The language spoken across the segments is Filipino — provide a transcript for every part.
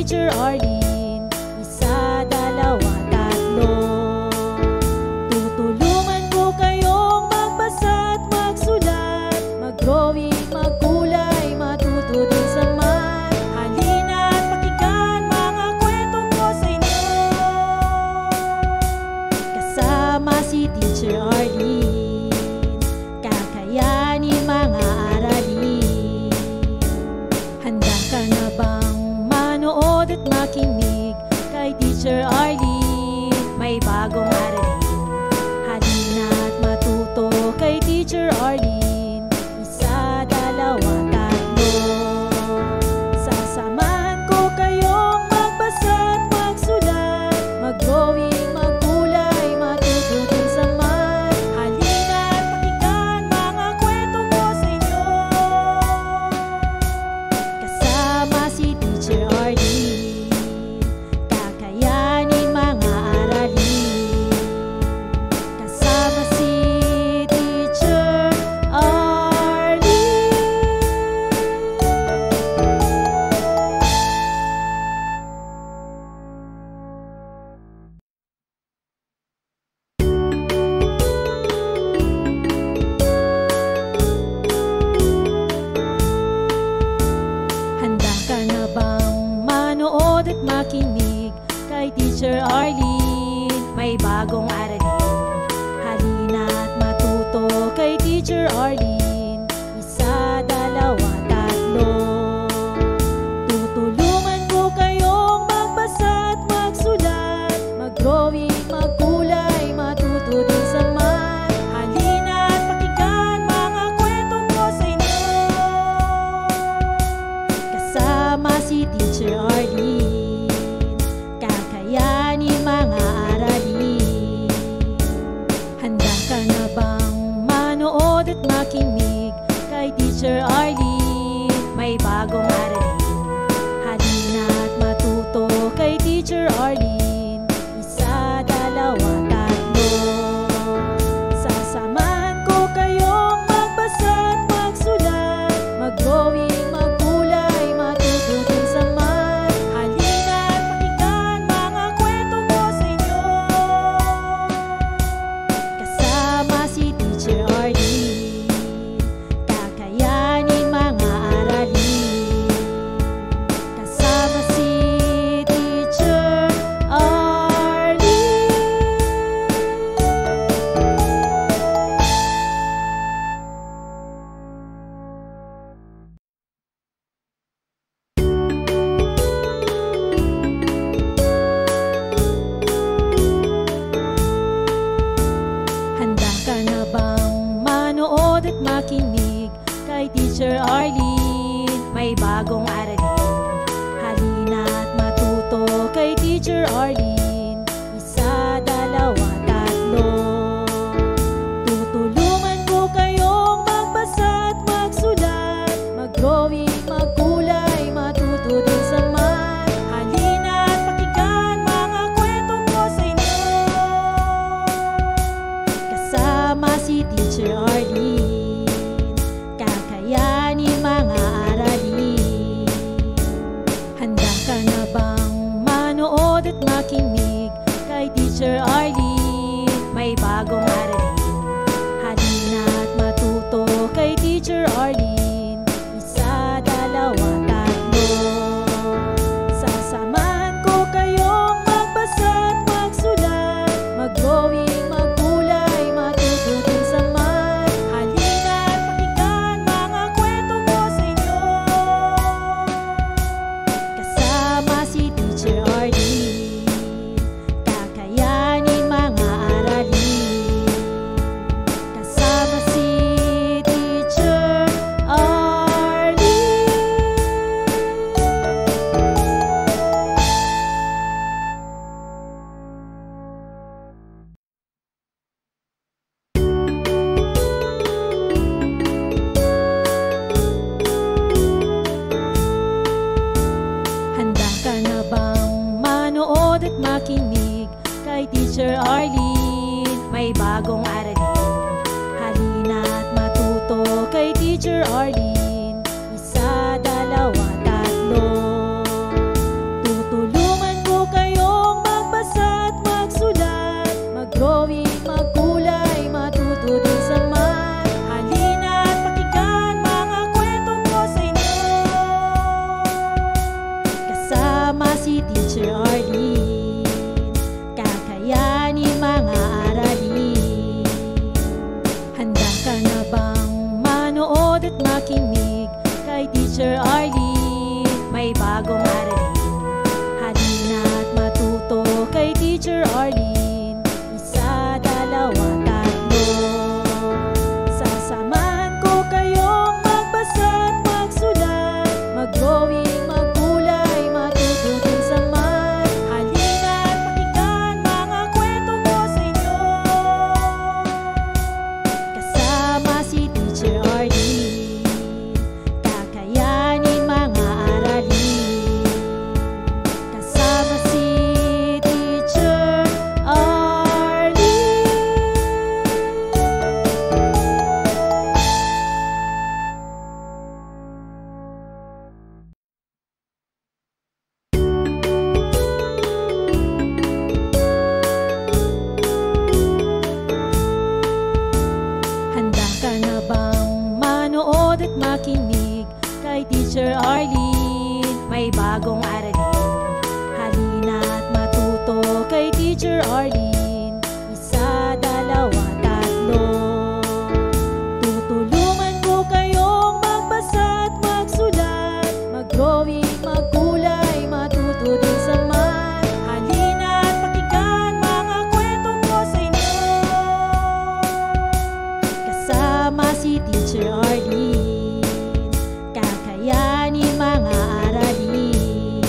Teacher Arlene. Isa, dalawa, tatlo. Tutulungan ko kayong magbasa at magsulat, mag-drawing, magkulay, matuto din sa math. Halina at pakinggan mga kwento ko sa inyo. Kasama si Teacher Arlene, kakayanin mga aralin. Handa ka na bang manood at makinig kay Teacher Arlene? May bagong aralin. Halina at matuto kay Teacher Arlene. Isa, dalawa, tatlo. Sasamahan ko kayong magbasa at magsulat, mag-drawing, magkulay, matuto din sa math. Halina at pakinggan mga kwento ko sa inyo. Kasama si Teacher Arlene, kakayanin mga aralin. Kasama si Teacher Arlene. Handa ka na bang manood at makinig kay Teacher Arlene? May bagong aralin. Halina at matuto kay Teacher Arlene. Isa, dalawa, tatlo. Tutulungan ko kayong magbasa at magsulat, mag-drawing, magkulay, matuto din sa math. Halina at pakinggan mga kwento ko sa inyo. Kasama si Teacher Arlene, kakayanin mga aralin. Handa ka na bang manood at makinig kay Teacher Arlene? May bagong aralin. Halina at matuto kay Teacher Arlene. Isa, dalawa, tatlo. Sasamahan ko kayong magbasa at magsulat, mag-drawing, magkulay, matuto din sa math. Halina at pakinggan mga kwento ko sa inyo. Kasama si Teacher Arlene, kakayanin mga aralin. Kasama si Teacher Arlene. Handa ka na bang manood at makinig kay Teacher Arlene? May bagong aralin. Halina at matuto kay Teacher Arlene. Isa, dalawa, tatlo. Tutulungan ko kayong magbasa at magsulat, mag-drawing, magkulay, matuto din sa math. Halina at pakinggan mga kwento ko sa inyo. Kasama si Teacher Arlene, kakayanin mga aralin. Handa ka na bang manood at makinig kay Teacher Arlene? May bagong aralin. Halina at matuto kay Teacher Arlene. Isa, dalawa, tatlo. Sasamahan ko kayong magbasa at magsulat, mag-drawing, magkulay, matuto din sa math. Halina at pakinggan mga kwento ko sa inyo. Kasama si Teacher Arlene, kakayanin mga aralin. Kasama si Teacher Arlene. Handa ka na bang manood at makinig kay Teacher Arlene? May bagong aralin. Halina at matuto kay Teacher Arlene. Isa, dalawa, tatlo. manood at makinig kay Teacher Arlene. May bagong aralin, halina't matuto kay Teacher Arlene. Isa, dalawa, tatlo. Sasamahan ko kayong magbasa at magsulat, mag-drawing, magkulay, matuto din sa math. Halina't pakinggan mga kwento ko sa inyo, kasama si Teacher Arlene. Kakayanin mga aralin, kasama si Teacher Arlene. Handa ka na bang manood at makinig kay Teacher Arlene? May bagong aralin, halina't matuto kay Teacher Arlene. Isa, dalawa, tatlo. Tutulungan ko kayong magbasa at magsulat, mag-drawing, magkulay, matuto din sa math. Halina't pakinggan mga kwento ko sa inyo, kasama si Teacher Arlene. Kakayanin mga aralin.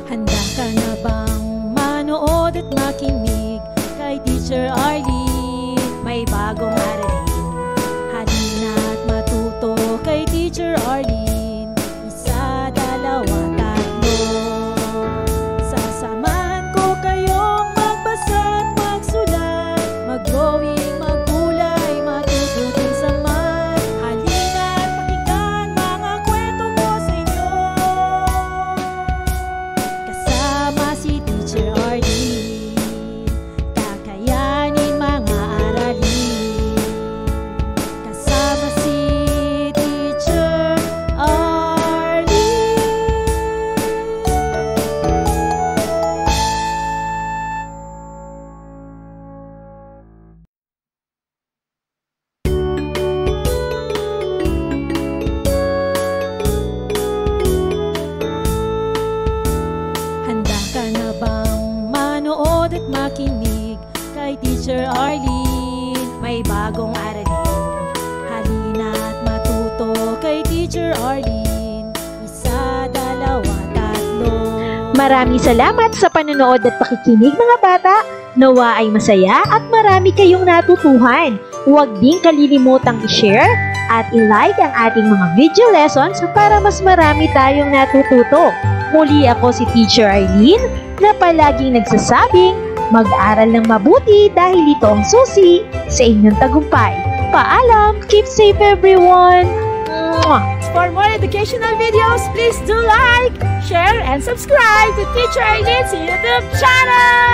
Handa ka na bang manood at makinig kay Teacher Arlene? May bagong aralin, halina't matuto kay Teacher Arlene. Isa, dalawa, tatlo. Sasamahan ko kayong magbasa at magsulat, mag-drawing, magkulay, matuto din sa math. Halina't pakinggan mga kwento ko sa inyo, kasama si Teacher Arlene. Kakayanin mga aralin, kasama si Teacher Arlene. Handa ka na bang manood at makinig kay Teacher Arlene? May bagong aralin, halina't matuto kay Teacher Arlene. Isa, dalawa, tatlo. Maraming salamat sa panonood at pakikinig mga bata. Nawa ay masaya at marami kayong natutuhan. Huwag din kalilimutang i-share at i-like ang ating mga video lessons para mas marami tayong natututo. Muli ako si Teacher Arlene na palaging nagsasabing mag-aral ng mabuti dahil ito ang susi sa inyong tagumpay. Paalam! Keep safe everyone! Mwah! For more educational videos, please do like, share, and subscribe to Teacher Arlene's YouTube channel!